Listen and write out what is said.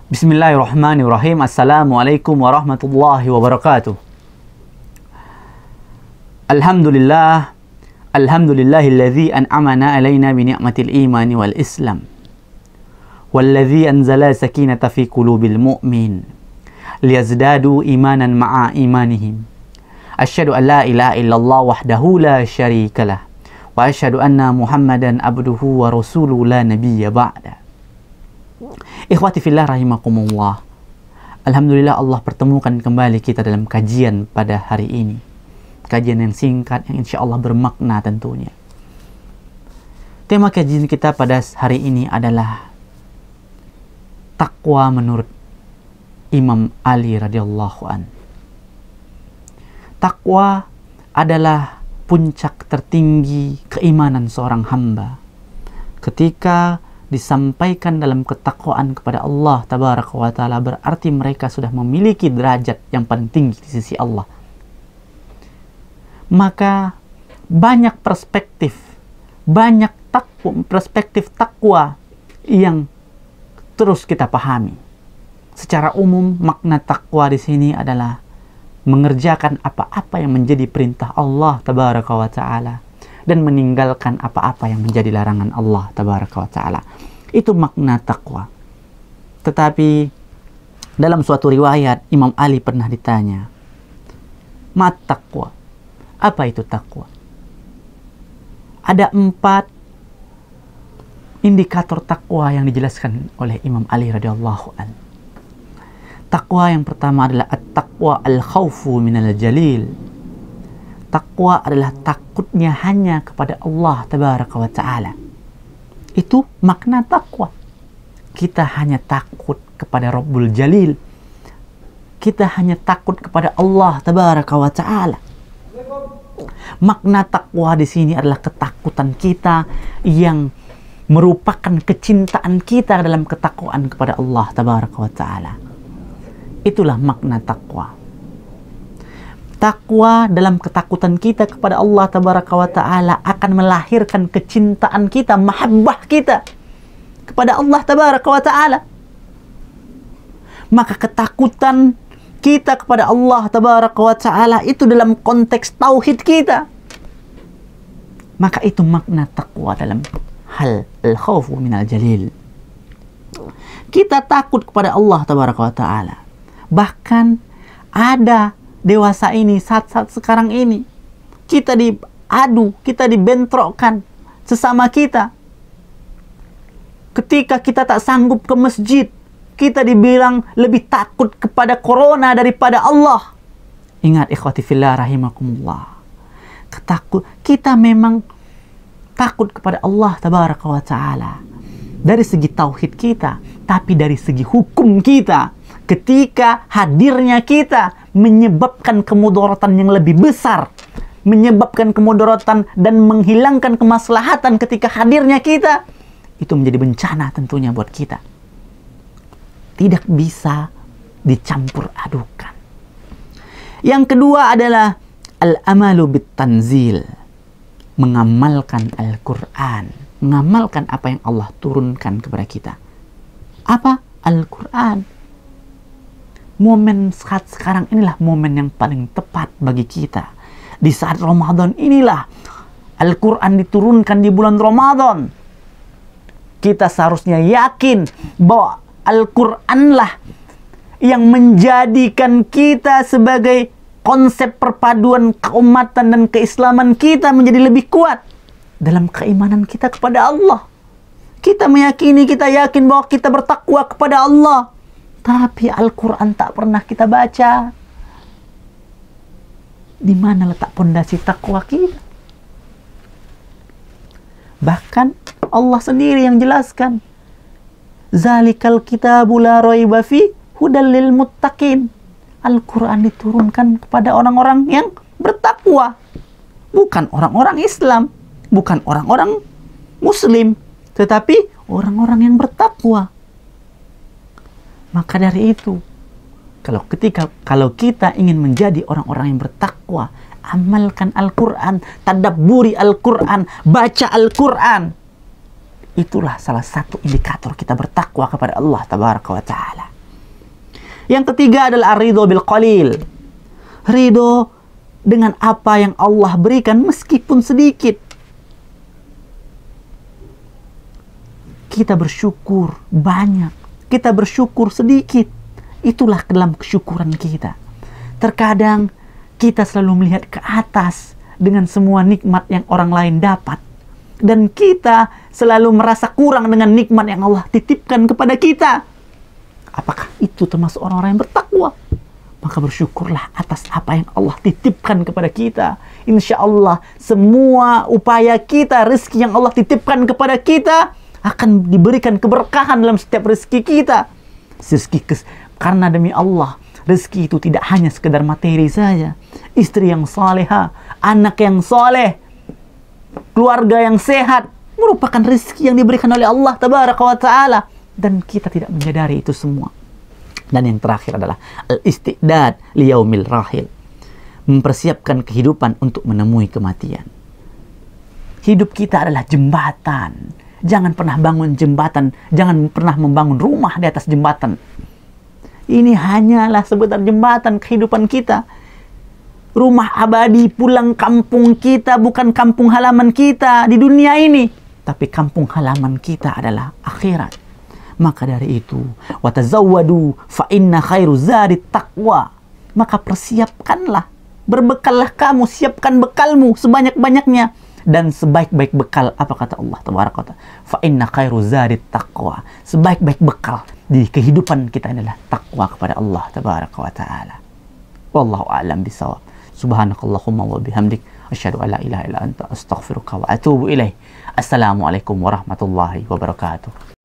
Bismillahirrahmanirrahim. Assalamualaikum warahmatullahi wabarakatuh. Alhamdulillah. Alhamdulillahilladzi an'amana alaina bi ni'matil imani wal islam. Walladzi anzala sakinata fi qulubil mu'min liyazdadu imanan ma'a imanihim. Asyhadu an la ilaha illallah wahdahu la syarikalah wa asyhadu anna Muhammadan abduhu wa rasuluhu la nabiyya ba'da. Ikhwati fillah rahimakumullah. Alhamdulillah Allah pertemukan kembali kita dalam kajian pada hari ini. Kajian yang singkat yang insya Allah bermakna tentunya. Tema kajian kita pada hari ini adalah takwa menurut Imam Ali radhiyallahu an. Takwa adalah puncak tertinggi keimanan seorang hamba. Ketika disampaikan dalam ketakwaan kepada Allah tabaraka wa ta'ala, berarti mereka sudah memiliki derajat yang paling tinggi di sisi Allah. Maka banyak perspektif takwa yang terus kita pahami. Secara umum makna takwa di sini adalah mengerjakan apa-apa yang menjadi perintah Allah tabaraka wa ta'ala dan meninggalkan apa-apa yang menjadi larangan Allah tabaraka wa ta'ala. Itu makna takwa. Tetapi dalam suatu riwayat Imam Ali pernah ditanya, "Ma takwa?" Apa itu takwa? Ada 4 indikator takwa yang dijelaskan oleh Imam Ali radhiyallahu an. Takwa yang pertama adalah at-taqwa al-khawfu minal jalil. Takwa adalah takutnya hanya kepada Allah tabaraka wa ta'ala. Itu makna takwa. Kita hanya takut kepada Rabbul Jalil. Kita hanya takut kepada Allah tabaraka wa ta'ala. Makna takwa di sini adalah ketakutan kita yang merupakan kecintaan kita dalam ketakwaan kepada Allah tabaraka wa ta'ala. Itulah makna takwa. Takwa dalam ketakutan kita kepada Allah tabaraka wa ta'ala akan melahirkan kecintaan kita, mahabbah kita kepada Allah tabaraka wa ta'ala. Maka ketakutan kita kepada Allah tabaraka wa ta'ala itu dalam konteks tauhid kita. Maka itu makna takwa dalam hal al-khawfu minal jalil. Kita takut kepada Allah tabaraka wa ta'ala. Bahkan ada dewasa ini, saat-saat sekarang ini, kita diadu, kita dibentrokkan sesama kita. Ketika kita tak sanggup ke masjid, kita dibilang lebih takut kepada corona daripada Allah. Ingat ikhwati fillah rahimakumullah. Kita memang takut kepada Allah tabaraka wa ta'ala dari segi tauhid kita, tapi dari segi hukum kita, ketika hadirnya kita menyebabkan kemudaratan yang lebih besar, menyebabkan kemudaratan dan menghilangkan kemaslahatan ketika hadirnya kita, itu menjadi bencana tentunya buat kita. Tidak bisa dicampur adukan. Yang kedua adalah al-amalu bit-tanzil. Mengamalkan Al-Quran. Mengamalkan apa yang Allah turunkan kepada kita. Apa? Al-Quran. Momen saat sekarang inilah momen yang paling tepat bagi kita. Di saat Ramadan inilah Al-Quran diturunkan di bulan Ramadan. Kita seharusnya yakin bahwa Al-Quranlah yang menjadikan kita sebagai konsep perpaduan keumatan dan keislaman kita menjadi lebih kuat dalam keimanan kita kepada Allah. Kita meyakini, kita yakin bahwa kita bertakwa kepada Allah. Tapi Al-Quran tak pernah kita baca. Di mana letak pondasi takwa kita? Bahkan Allah sendiri yang jelaskan, Zalikal kitabu la raiba fi hudal lil muttaqin. Al-Quran diturunkan kepada orang-orang yang bertakwa, bukan orang-orang Islam, bukan orang-orang Muslim, tetapi orang-orang yang bertakwa. Maka dari itu, kalau kita ingin menjadi orang-orang yang bertakwa, amalkan Al-Quran, tadabburi Al-Quran, baca Al-Quran. Itulah salah satu indikator kita bertakwa kepada Allah tabaraka wa ta'ala. Yang ketiga adalah ridho bil qalil. Ridho dengan apa yang Allah berikan meskipun sedikit. Kita bersyukur banyak, kita bersyukur sedikit. Itulah dalam kesyukuran kita. Terkadang kita selalu melihat ke atas dengan semua nikmat yang orang lain dapat. Dan kita selalu merasa kurang dengan nikmat yang Allah titipkan kepada kita. Apakah itu termasuk orang-orang yang bertakwa? Maka bersyukurlah atas apa yang Allah titipkan kepada kita. Insya Allah semua upaya kita, rezeki yang Allah titipkan kepada kita akan diberikan keberkahan dalam setiap rezeki kita. Karena demi Allah, rezeki itu tidak hanya sekedar materi saja. Istri yang salehah, anak yang saleh, keluarga yang sehat merupakan rezeki yang diberikan oleh Allah Tabaraka wa Ta'ala. Dan kita tidak menyadari itu semua. Dan yang terakhir adalah al-istidad liyaumil rahil. Mempersiapkan kehidupan untuk menemui kematian. Hidup kita adalah jembatan. Jangan pernah bangun jembatan. Jangan pernah membangun rumah di atas jembatan. Ini hanyalah sekedar jembatan kehidupan kita. Rumah abadi, pulang kampung kita bukan kampung halaman kita di dunia ini. Tapi kampung halaman kita adalah akhirat. Maka dari itu, watazawwadu fa inna khairu zadit taqwa. Maka persiapkanlah, berbekallah kamu, siapkan bekalmu sebanyak-banyaknya dan sebaik-baik bekal, apa kata Allah Tabaraka Ta'ala, fa inna khairu zadit taqwa. Sebaik-baik bekal di kehidupan kita adalah takwa kepada Allah Tabaraka wa Ta'ala. Wallahu a'lam bisawab. Subhanakallahumma wa bihamdik asyhadu an la ilaha illa anta astaghfiruka wa atubu ilaik. Assalamualaikum warahmatullahi wabarakatuh.